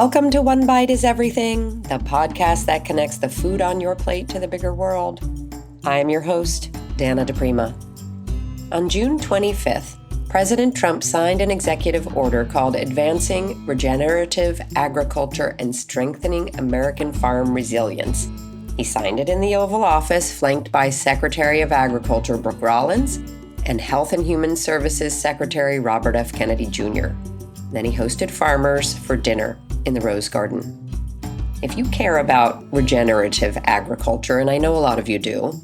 Welcome to One Bite is Everything, the podcast that connects the food on your plate to the bigger world. I am your host, Dana DePrima. On June 25th, President Trump signed an executive order called Advancing Regenerative Agriculture and Strengthening American Farm Resilience. He signed it in the Oval Office, flanked by Secretary of Agriculture Brooke Rollins and Health and Human Services Secretary Robert F. Kennedy Jr. Then he hosted farmers for dinner in the Rose Garden. If you care about regenerative agriculture, and I know a lot of you do,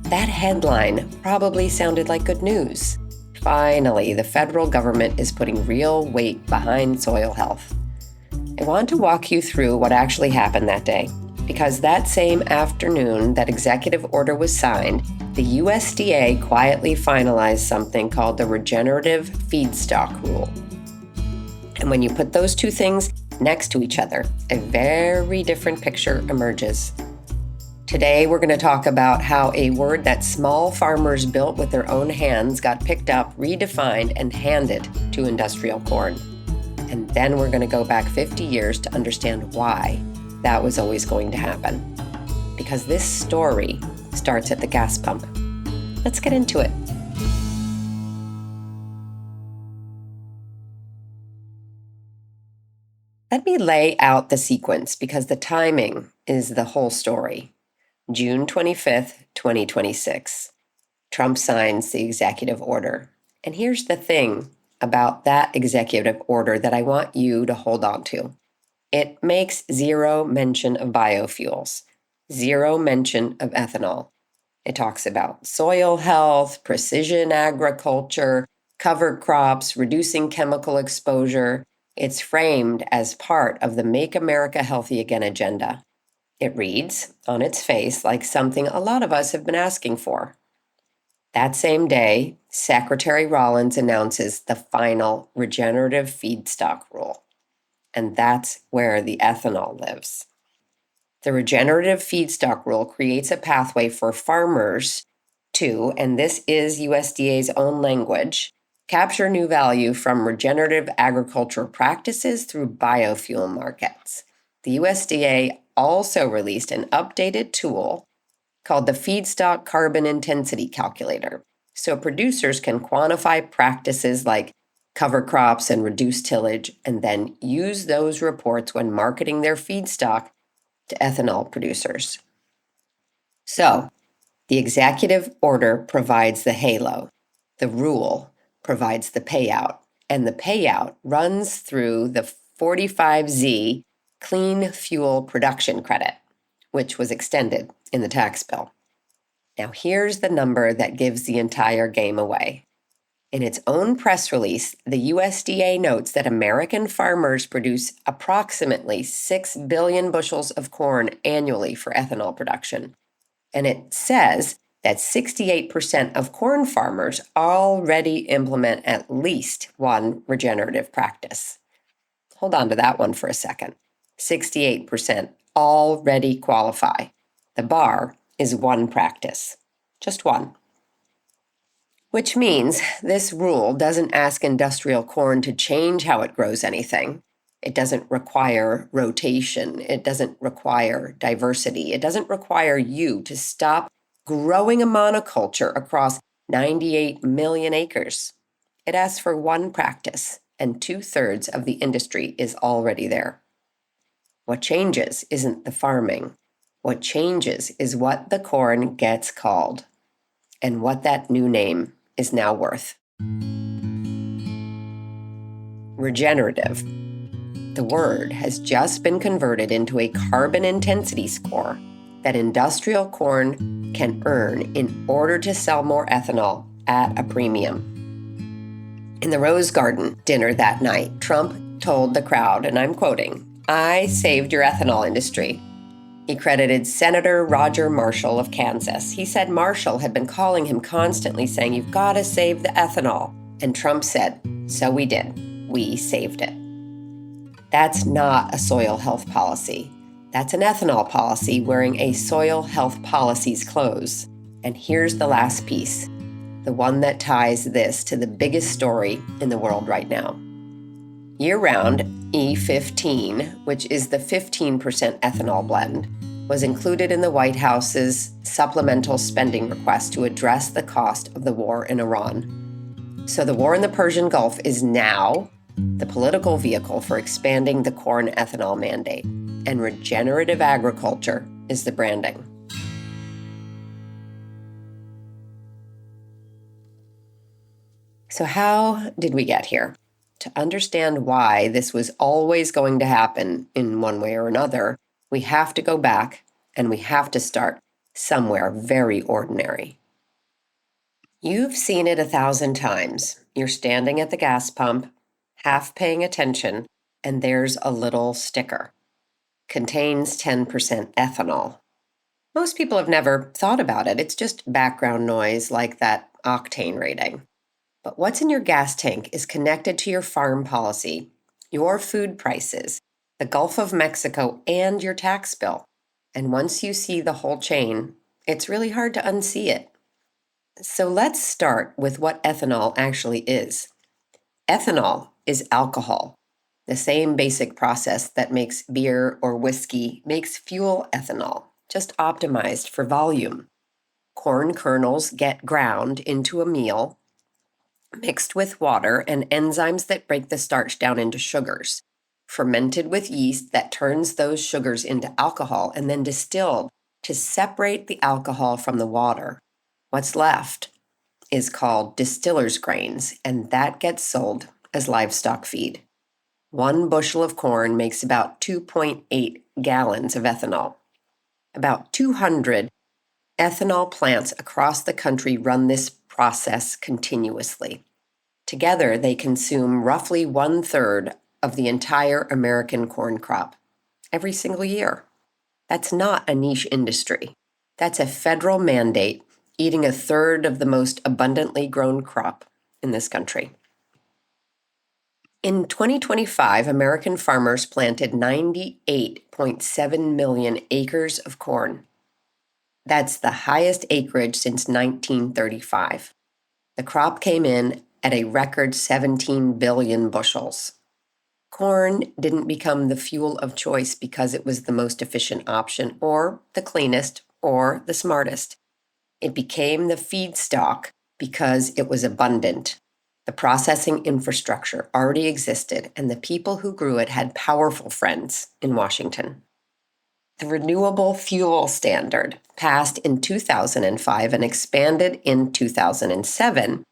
that headline probably sounded like good news. Finally, the federal government is putting real weight behind soil health. I want to walk you through what actually happened that day, because that same afternoon that executive order was signed, the USDA quietly finalized something called the Regenerative Feedstock Rule. And when you put those two things next to each other, a very different picture emerges. Today, we're going to talk about how a word that small farmers built with their own hands got picked up, redefined, and handed to industrial corn. And then we're going to go back 50 years to understand why that was always going to happen. Because this story starts at the gas pump. Let's get into it. Let me lay out the sequence because the timing is the whole story. June 25th, 2026. Trump signs the executive order. And here's the thing about that executive order that I want you to hold on to. It makes zero mention of biofuels, zero mention of ethanol. It talks about soil health, precision agriculture, cover crops, reducing chemical exposure. It's framed as part of the Make America Healthy Again agenda. It reads, on its face, like something a lot of us have been asking for. That same day, Secretary Rollins announces the final Regenerative Feedstock Rule. And that's where the ethanol lives. The Regenerative Feedstock Rule creates a pathway for farmers to, and this is USDA's own language, capture new value from regenerative agriculture practices through biofuel markets. The USDA also released an updated tool called the Feedstock Carbon Intensity Calculator, so producers can quantify practices like cover crops and reduce tillage, and then use those reports when marketing their feedstock to ethanol producers. So, the executive order provides the halo, the rule provides the payout, and the payout runs through the 45Z Clean Fuel Production Credit, which was extended in the tax bill. Now here's the number that gives the entire game away. In its own press release, the USDA notes that American farmers produce approximately 6 billion bushels of corn annually for ethanol production. And it says that 68% of corn farmers already implement at least one regenerative practice. Hold on to that one for a second. 68% already qualify. The bar is one practice, just one. Which means this rule doesn't ask industrial corn to change how it grows anything. It doesn't require rotation. It doesn't require diversity. It doesn't require you to stop growing a monoculture across 98 million acres. It asks for one practice, and 2/3 of the industry is already there. What changes isn't the farming. What changes is what the corn gets called, and what that new name is now worth. Regenerative. The word has just been converted into a carbon intensity score that industrial corn can earn in order to sell more ethanol at a premium. In the Rose Garden dinner that night, Trump told the crowd, and I'm quoting, "I saved your ethanol industry." He credited Senator Roger Marshall of Kansas. He said Marshall had been calling him constantly saying, "You've got to save the ethanol." And Trump said, "So we did. We saved it." That's not a soil health policy. That's an ethanol policy wearing a soil health policy's clothes. And here's the last piece, the one that ties this to the biggest story in the world right now. Year-round, E15, which is the 15% ethanol blend, was included in the White House's supplemental spending request to address the cost of the war in Iran. So the war in the Persian Gulf is now the political vehicle for expanding the corn ethanol mandate, and regenerative agriculture is the branding. So how did we get here? To understand why this was always going to happen in one way or another, we have to go back and we have to start somewhere very ordinary. You've seen it 1,000 times. You're standing at the gas pump, half paying attention, and there's a little sticker. Contains 10% ethanol. Most people have never thought about it. It's just background noise like that octane rating. But what's in your gas tank is connected to your farm policy, your food prices, the Gulf of Mexico, and your tax bill. And once you see the whole chain, it's really hard to unsee it. So let's start with what ethanol actually is. Ethanol is alcohol. The same basic process that makes beer or whiskey makes fuel ethanol, just optimized for volume. Corn kernels get ground into a meal, mixed with water and enzymes that break the starch down into sugars, fermented with yeast that turns those sugars into alcohol, and then distilled to separate the alcohol from the water. What's left is called distiller's grains, and that gets sold as livestock feed. 1 bushel of corn makes about 2.8 gallons of ethanol. About 200 ethanol plants across the country run this process continuously. Together, they consume roughly 1/3 of the entire American corn crop every single year. That's not a niche industry. That's a federal mandate eating 1/3 of the most abundantly grown crop in this country. In 2025, American farmers planted 98.7 million acres of corn. That's the highest acreage since 1935. The crop came in at a record 17 billion bushels. Corn didn't become the fuel of choice because it was the most efficient option or the cleanest or the smartest. It became the feedstock because it was abundant. The processing infrastructure already existed, and the people who grew it had powerful friends in Washington. The Renewable Fuel Standard, passed in 2005 and expanded in 2007,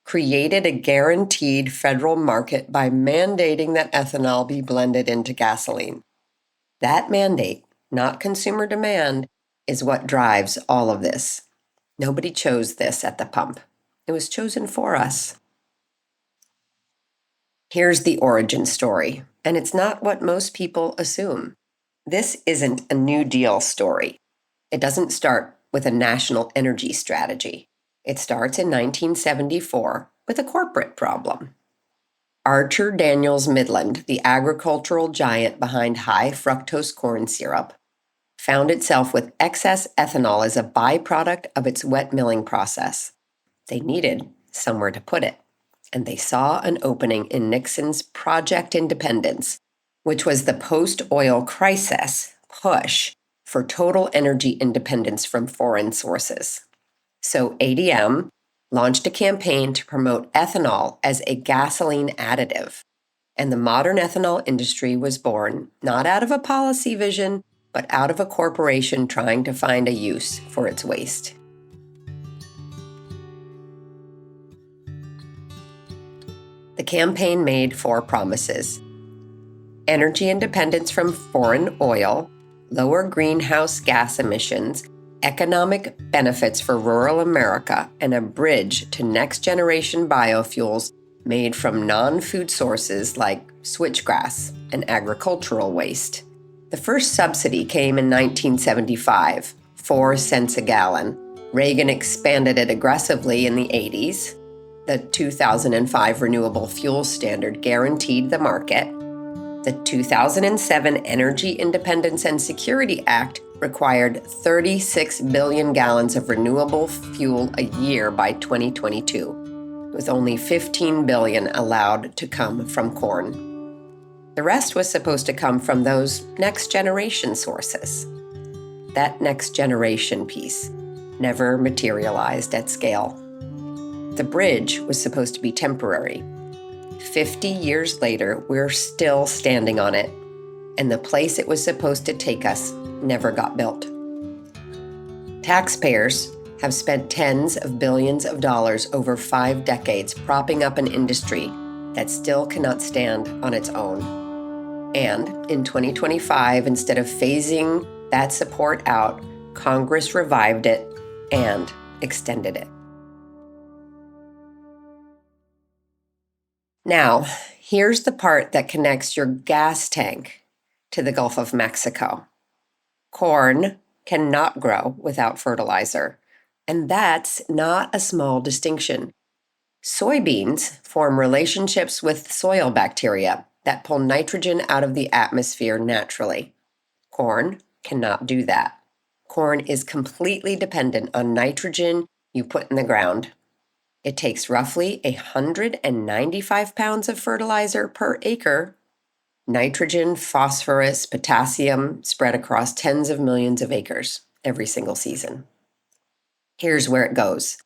created a guaranteed federal market by mandating that ethanol be blended into gasoline. That mandate, not consumer demand, is what drives all of this. Nobody chose this at the pump. It was chosen for us. Here's the origin story, and it's not what most people assume. This isn't a New Deal story. It doesn't start with a national energy strategy. It starts in 1974 with a corporate problem. Archer Daniels Midland, the agricultural giant behind high fructose corn syrup, found itself with excess ethanol as a byproduct of its wet milling process. They needed somewhere to put it, and they saw an opening in Nixon's Project Independence, which was the post-oil crisis push for total energy independence from foreign sources. So ADM launched a campaign to promote ethanol as a gasoline additive, and the modern ethanol industry was born not out of a policy vision, but out of a corporation trying to find a use for its waste. The campaign made 4 promises: energy independence from foreign oil, lower greenhouse gas emissions, economic benefits for rural America, and a bridge to next-generation biofuels made from non-food sources like switchgrass and agricultural waste. The first subsidy came in 1975, 4 cents a gallon. Reagan expanded it aggressively in the 80s. The 2005 Renewable Fuel Standard guaranteed the market. The 2007 Energy Independence and Security Act required 36 billion gallons of renewable fuel a year by 2022, with only 15 billion allowed to come from corn. The rest was supposed to come from those next generation sources. That next generation piece never materialized at scale. The bridge was supposed to be temporary. 50 years later, we're still standing on it, and the place it was supposed to take us never got built. Taxpayers have spent tens of billions of dollars over 5 decades propping up an industry that still cannot stand on its own. And in 2025, instead of phasing that support out, Congress revived it and extended it. Now, here's the part that connects your gas tank to the Gulf of Mexico. Corn cannot grow without fertilizer, and that's not a small distinction. Soybeans form relationships with soil bacteria that pull nitrogen out of the atmosphere naturally. Corn cannot do that. Corn is completely dependent on nitrogen you put in the ground. It takes roughly 195 pounds of fertilizer per acre. Nitrogen, phosphorus, potassium spread across tens of millions of acres every single season. Here's where it goes.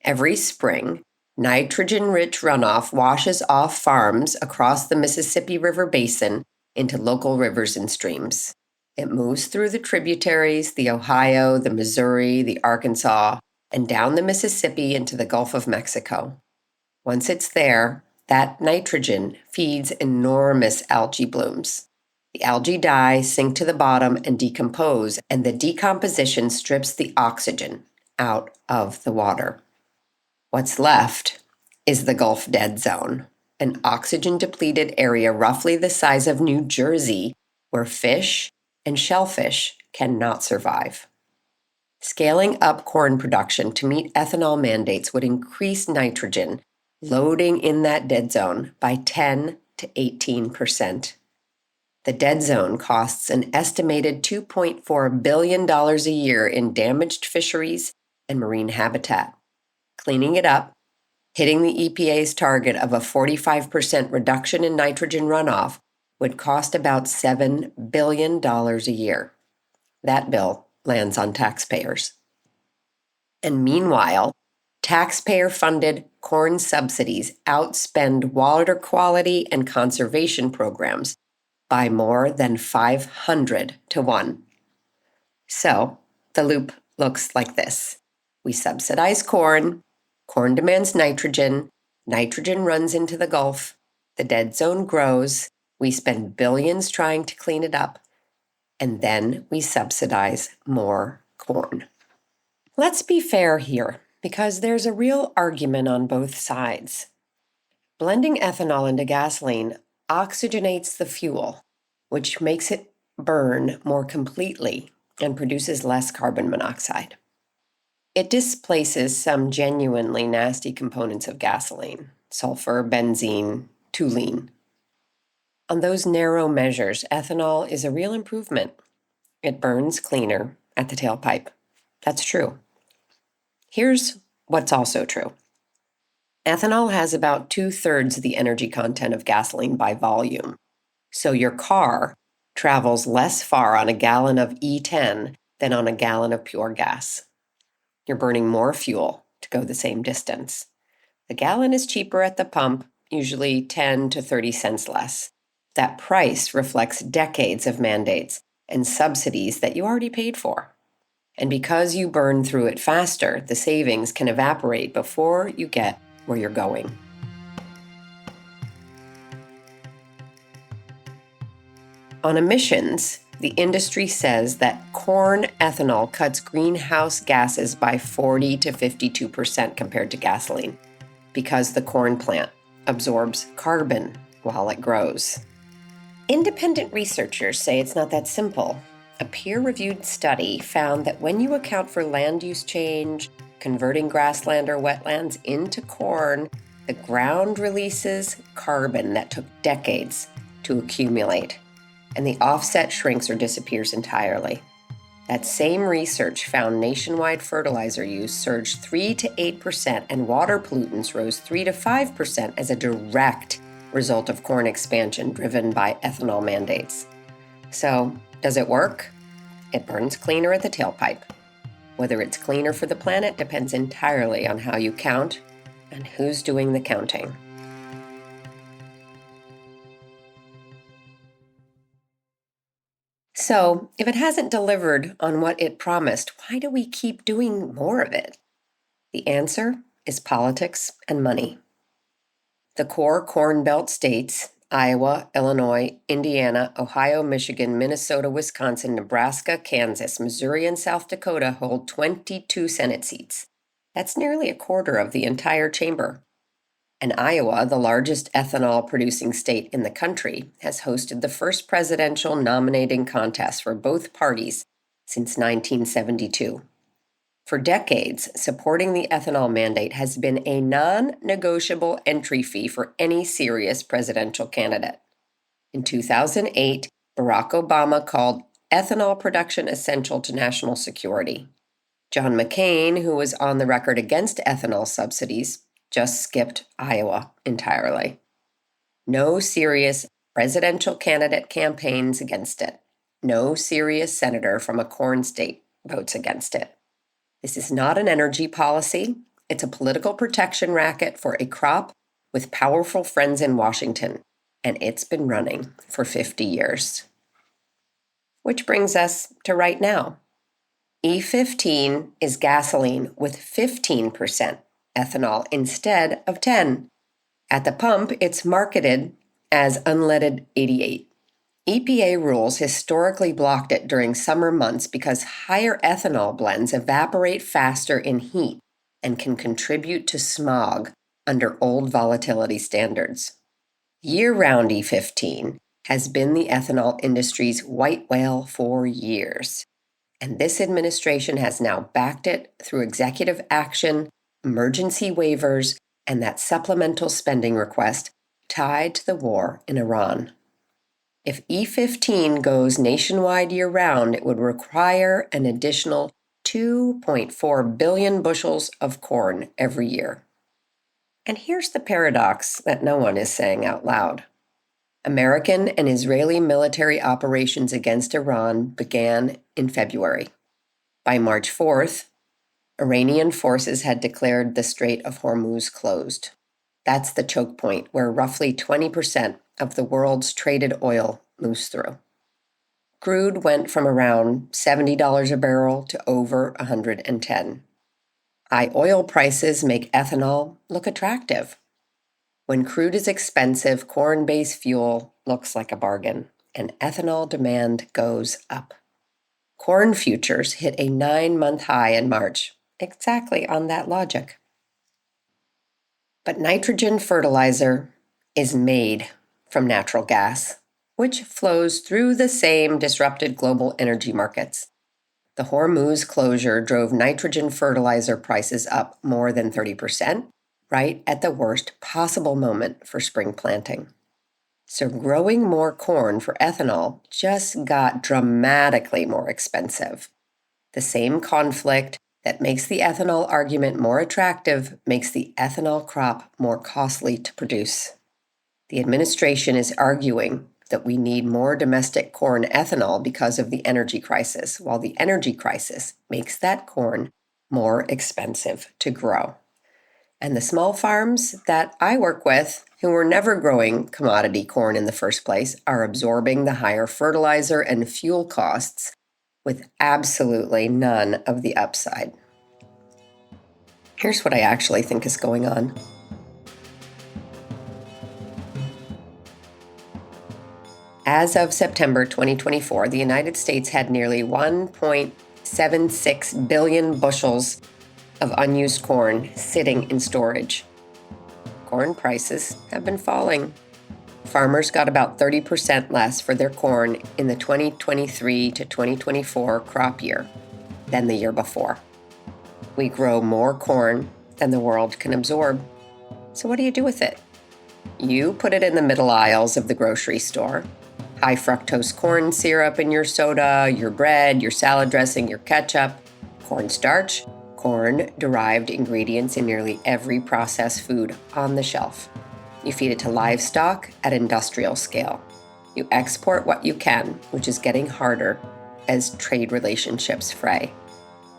Every spring, nitrogen-rich runoff washes off farms across the Mississippi River Basin into local rivers and streams. It moves through the tributaries, the Ohio, the Missouri, the Arkansas, and down the Mississippi into the Gulf of Mexico. Once it's there, that nitrogen feeds enormous algae blooms. The algae die, sink to the bottom, and decompose, and the decomposition strips the oxygen out of the water. What's left is the Gulf Dead Zone, an oxygen-depleted area roughly the size of New Jersey, where fish and shellfish cannot survive. Scaling up corn production to meet ethanol mandates would increase nitrogen loading in that dead zone by 10 to 18%. The dead zone costs an estimated $2.4 billion a year in damaged fisheries and marine habitat. Cleaning it up, hitting the EPA's target of a 45% reduction in nitrogen runoff would cost about $7 billion a year. That bill lands on taxpayers. And meanwhile, taxpayer-funded corn subsidies outspend water quality and conservation programs by more than 500 to 1. So the loop looks like this. We subsidize corn demands nitrogen runs into the Gulf, the dead zone grows, we spend billions trying to clean it up, and then we subsidize more corn. Let's be fair here, because there's a real argument on both sides. Blending ethanol into gasoline oxygenates the fuel, which makes it burn more completely and produces less carbon monoxide. It displaces some genuinely nasty components of gasoline, sulfur, benzene, toluene. On those narrow measures, ethanol is a real improvement. It burns cleaner at the tailpipe. That's true. Here's what's also true. Ethanol has about 2/3 the energy content of gasoline by volume. So your car travels less far on a gallon of E10 than on a gallon of pure gas. You're burning more fuel to go the same distance. The gallon is cheaper at the pump, usually 10 to 30 cents less. That price reflects decades of mandates and subsidies that you already paid for. And because you burn through it faster, the savings can evaporate before you get where you're going. On emissions, the industry says that corn ethanol cuts greenhouse gases by 40 to 52% compared to gasoline, because the corn plant absorbs carbon while it grows. Independent researchers say it's not that simple. A peer-reviewed study found that when you account for land use change, converting grassland or wetlands into corn, the ground releases carbon that took decades to accumulate, and the offset shrinks or disappears entirely. That same research found nationwide fertilizer use surged 3 to 8% and water pollutants rose 3 to 5% as a direct result of corn expansion driven by ethanol mandates. So, does it work? It burns cleaner at the tailpipe. Whether it's cleaner for the planet depends entirely on how you count and who's doing the counting. So, if it hasn't delivered on what it promised, why do we keep doing more of it? The answer is politics and money. The core Corn Belt states, Iowa, Illinois, Indiana, Ohio, Michigan, Minnesota, Wisconsin, Nebraska, Kansas, Missouri, and South Dakota hold 22 Senate seats. That's nearly a quarter of the entire chamber. And Iowa, the largest ethanol-producing state in the country, has hosted the first presidential nominating contest for both parties since 1972. For decades, supporting the ethanol mandate has been a non-negotiable entry fee for any serious presidential candidate. In 2008, Barack Obama called ethanol production essential to national security. John McCain, who was on the record against ethanol subsidies, just skipped Iowa entirely. No serious presidential candidate campaigns against it. No serious senator from a corn state votes against it. This is not an energy policy. It's a political protection racket for a crop with powerful friends in Washington, and it's been running for 50 years. Which brings us to right now. E15 is gasoline with 15% ethanol instead of 10. At the pump, it's marketed as unleaded 88. EPA rules historically blocked it during summer months because higher ethanol blends evaporate faster in heat and can contribute to smog under old volatility standards. Year-round E15 has been the ethanol industry's white whale for years, and this administration has now backed it through executive action, emergency waivers, and that supplemental spending request tied to the war in Iran. If E15 goes nationwide year-round, it would require an additional 2.4 billion bushels of corn every year. And here's the paradox that no one is saying out loud. American and Israeli military operations against Iran began in February. By March 4th, Iranian forces had declared the Strait of Hormuz closed. That's the choke point where roughly 20% of the world's traded oil moves through. Crude went from around $70 a barrel to over $110. High oil prices make ethanol look attractive. When crude is expensive, corn-based fuel looks like a bargain, and ethanol demand goes up. Corn futures hit a 9-month high in March, exactly on that logic. But nitrogen fertilizer is made from natural gas, which flows through the same disrupted global energy markets. The Hormuz closure drove nitrogen fertilizer prices up more than 30%, right at the worst possible moment for spring planting. So growing more corn for ethanol just got dramatically more expensive. The same conflict that makes the ethanol argument more attractive makes the ethanol crop more costly to produce. The administration is arguing that we need more domestic corn ethanol because of the energy crisis, while the energy crisis makes that corn more expensive to grow. And the small farms that I work with, who were never growing commodity corn in the first place, are absorbing the higher fertilizer and fuel costs with absolutely none of the upside. Here's what I actually think is going on. As of September 2024, the United States had nearly 1.76 billion bushels of unused corn sitting in storage. Corn prices have been falling. Farmers got about 30% less for their corn in the 2023 to 2024 crop year than the year before. We grow more corn than the world can absorb. So what do you do with it? You put it in the middle aisles of the grocery store. High fructose corn syrup in your soda, your bread, your salad dressing, your ketchup, cornstarch, corn-derived ingredients in nearly every processed food on the shelf. You feed it to livestock at industrial scale. You export what you can, which is getting harder as trade relationships fray.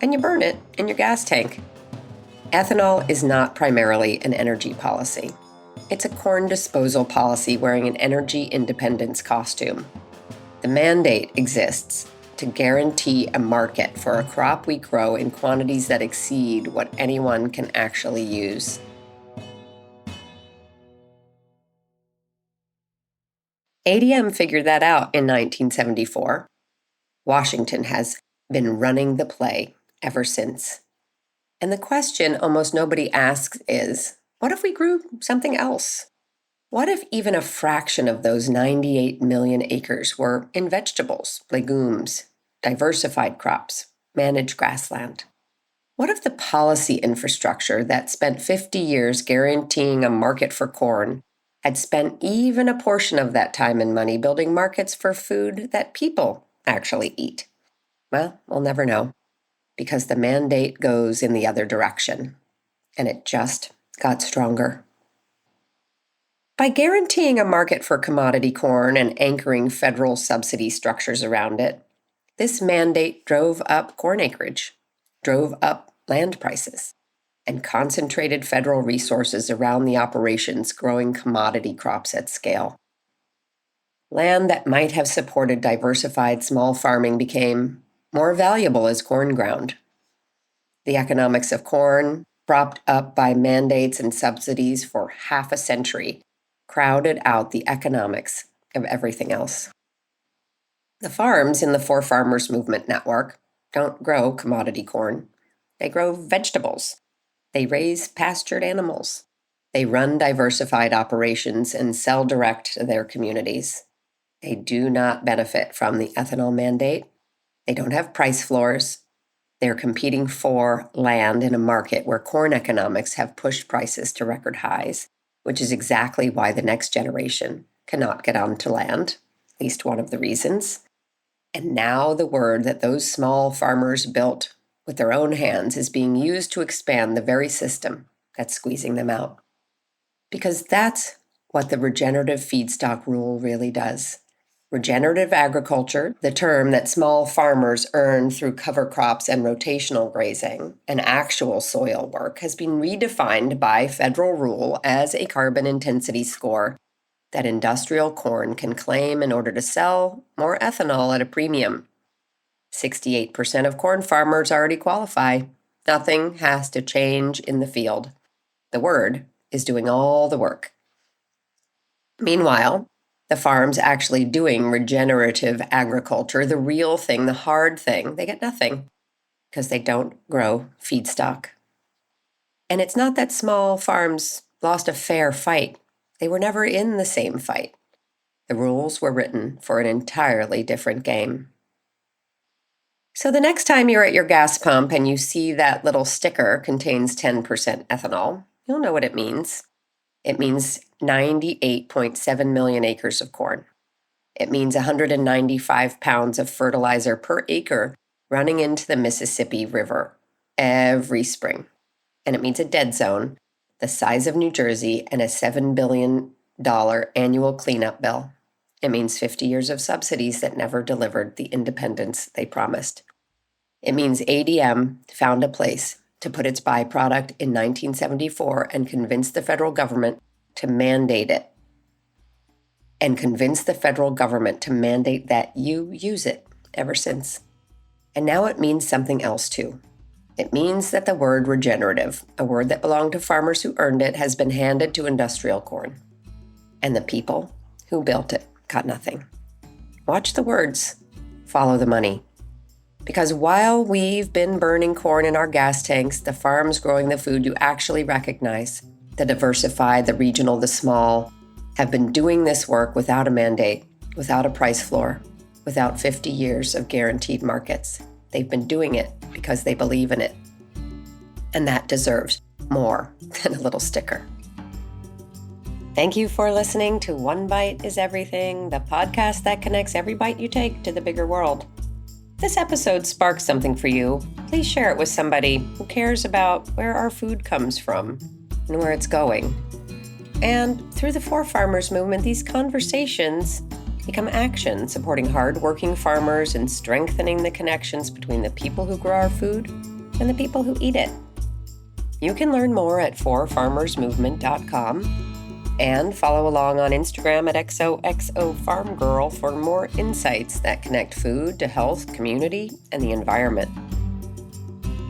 And you burn it in your gas tank. Ethanol is not primarily an energy policy. It's a corn disposal policy wearing an energy independence costume. The mandate exists to guarantee a market for a crop we grow in quantities that exceed what anyone can actually use. ADM figured that out in 1974. Washington has been running the play ever since. And the question almost nobody asks is, what if we grew something else? What if even a fraction of those 98 million acres were in vegetables, legumes, diversified crops, managed grassland? What if the policy infrastructure that spent 50 years guaranteeing a market for corn had spent even a portion of that time and money building markets for food that people actually eat? Well, we'll never know, because the mandate goes in the other direction, and it just got stronger. By guaranteeing a market for commodity corn and anchoring federal subsidy structures around it, this mandate drove up corn acreage, drove up land prices, and concentrated federal resources around the operations growing commodity crops at scale. Land that might have supported diversified small farming became more valuable as corn ground. The economics of corn, propped up by mandates and subsidies for half a century, crowded out the economics of everything else. The farms in the For Farmers Movement network don't grow commodity corn. They grow vegetables. They raise pastured animals. They run diversified operations and sell direct to their communities. They do not benefit from the ethanol mandate. They don't have price floors. They're competing for land in a market where corn economics have pushed prices to record highs, which is exactly why the next generation cannot get onto land, at least one of the reasons. And now the word that those small farmers built with their own hands is being used to expand the very system that's squeezing them out. Because that's what the Regenerative Feedstock Rule really does. Regenerative agriculture, the term that small farmers earn through cover crops and rotational grazing and actual soil work, has been redefined by federal rule as a carbon intensity score that industrial corn can claim in order to sell more ethanol at a premium. 68% of corn farmers already qualify. Nothing has to change in the field. The word is doing all the work. Meanwhile, the farms actually doing regenerative agriculture, the real thing, the hard thing, they get nothing because they don't grow feedstock. And it's not that small farms lost a fair fight. They were never in the same fight. The rules were written for an entirely different game. So the next time you're at your gas pump and you see that little sticker contains 10% ethanol, you'll know what it means. It means 98.7 million acres of corn. It means 195 pounds of fertilizer per acre running into the Mississippi River every spring. And it means a dead zone the size of New Jersey and a $7 billion annual cleanup bill. It means 50 years of subsidies that never delivered the independence they promised. It means ADM found a place to put its byproduct in 1974 and convince the federal government to mandate it. And convince the federal government to mandate that you use it ever since. And now it means something else too. It means that the word regenerative, a word that belonged to farmers who earned it, has been handed to industrial corn. And the people who built it got nothing. Watch the words, follow the money. Because while we've been burning corn in our gas tanks, the farms growing the food you actually recognize, the diversified, the regional, the small, have been doing this work without a mandate, without a price floor, without 50 years of guaranteed markets. They've been doing it because they believe in it. And that deserves more than a little sticker. Thank you for listening to One Bite is Everything, the podcast that connects every bite you take to the bigger world. If this episode sparks something for you, please share it with somebody who cares about where our food comes from and where it's going. And through the For Farmers movement, these conversations become action, supporting hard-working farmers and strengthening the connections between the people who grow our food and the people who eat it. You can learn more at forfarmersmovement.com and follow along on Instagram at XOXOFarmGirl for more insights that connect food to health, community, and the environment.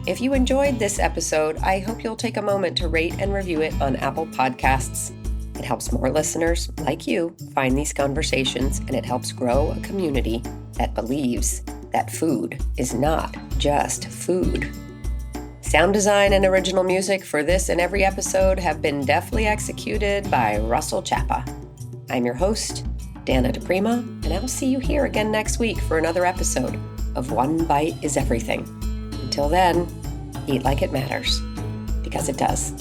If you enjoyed this episode, I hope you'll take a moment to rate and review it on Apple Podcasts. It helps more listeners like you find these conversations, and it helps grow a community that believes that food is not just food. Sound design and original music for this and every episode have been deftly executed by Russell Chapa. I'm your host, Dana DePrima, and I'll see you here again next week for another episode of One Bite is Everything. Until then, eat like it matters, because it does.